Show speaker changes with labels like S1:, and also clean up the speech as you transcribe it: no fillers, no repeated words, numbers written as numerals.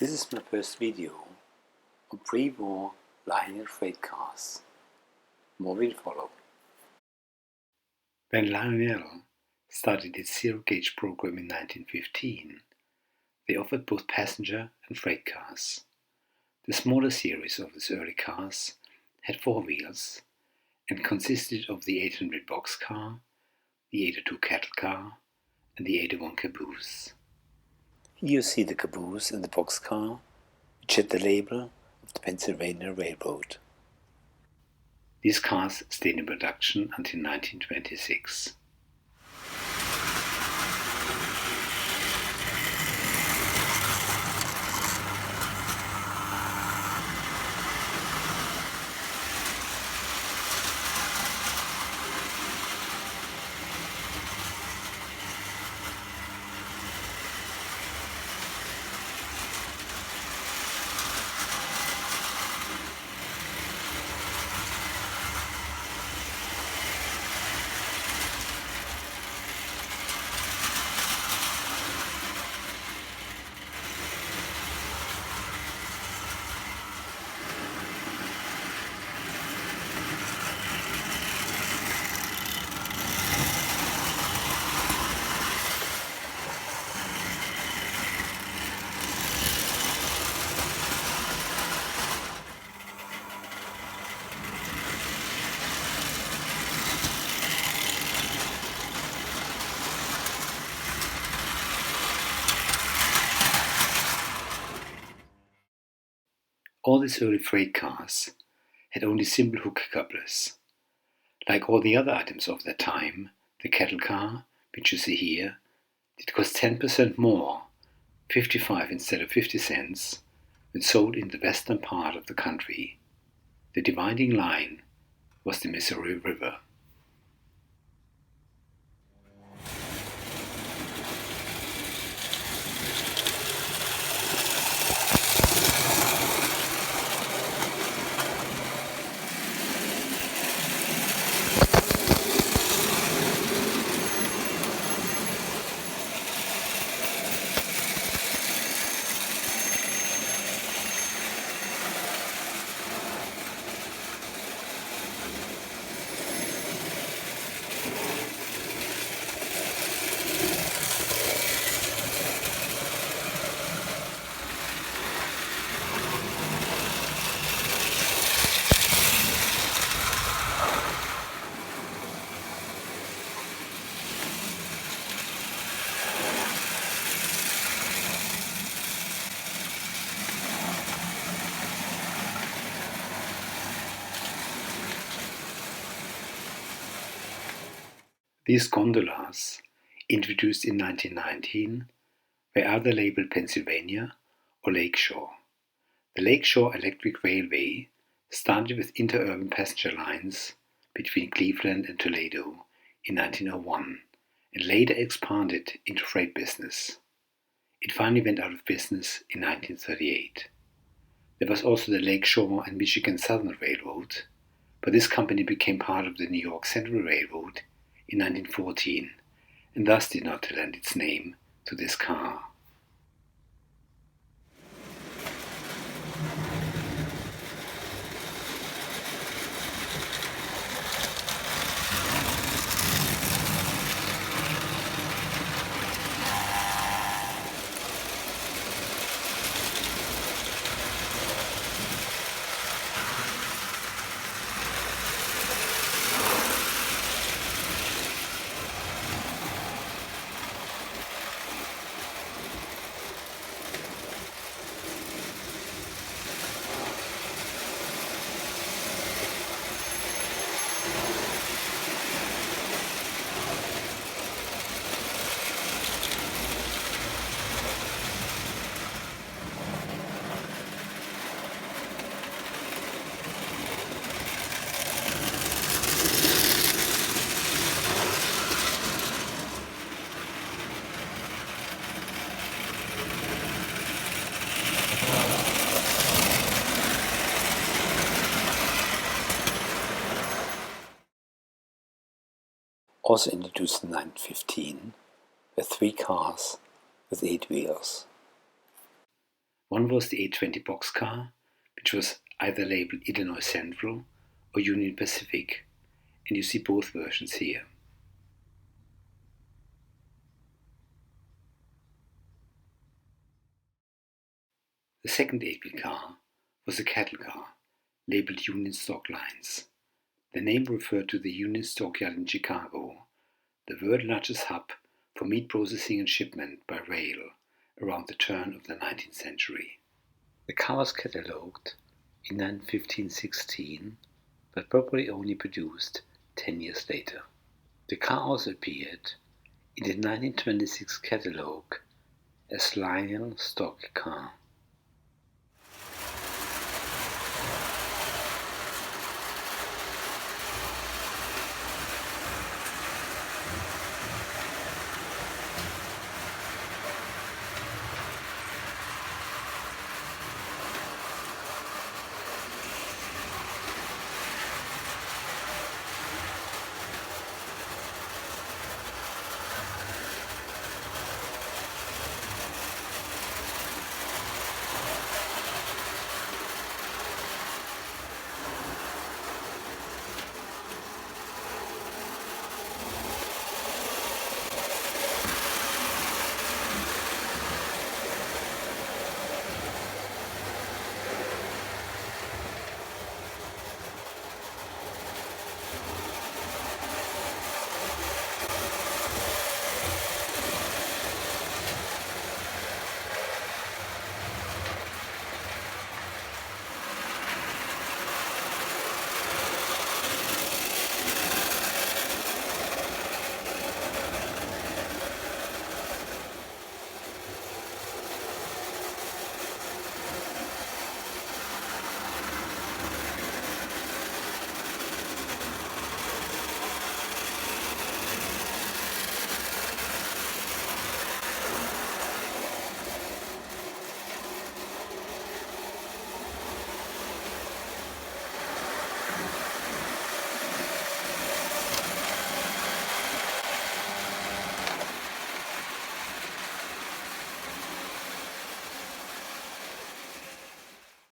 S1: This is my first video on pre-war Lionel freight cars. More will follow. When Lionel started its zero-gauge program in 1915, they offered both passenger and freight cars. The smaller series of these early cars had 4 wheels and consisted of the 800 boxcar, the 802 cattle car, and the 801 caboose. Here you see the caboose and the boxcar, which had the label of the Pennsylvania Railroad. These cars stayed in production until 1926. All these early freight cars had only simple hook couplers. Like all the other items of their time, the cattle car, which you see here, did cost 10% more, 55 instead of 50 cents, when sold in the western part of the country. The dividing line was the Missouri River. These gondolas, introduced in 1919, were either labeled Pennsylvania or Lakeshore. The Lakeshore Electric Railway started with interurban passenger lines between Cleveland and Toledo in 1901 and later expanded into freight business. It finally went out of business in 1938. There was also the Lakeshore and Michigan Southern Railroad, but this company became part of the New York Central Railroad in 1914 and thus did not lend its name to this car. Also introduced in 1915 were 3 cars with 8 wheels. One was the 820 boxcar, which was either labeled Illinois Central or Union Pacific, and you see both versions here. The second 8-wheel car was a cattle car, labeled Union Stock Lines. The name referred to the Union Stockyard in Chicago, the world's largest hub for meat processing and shipment by rail around the turn of the 19th century. The car was catalogued in 1915-16, but probably only produced 10 years later. The car also appeared in the 1926 catalogue as Lionel stock car.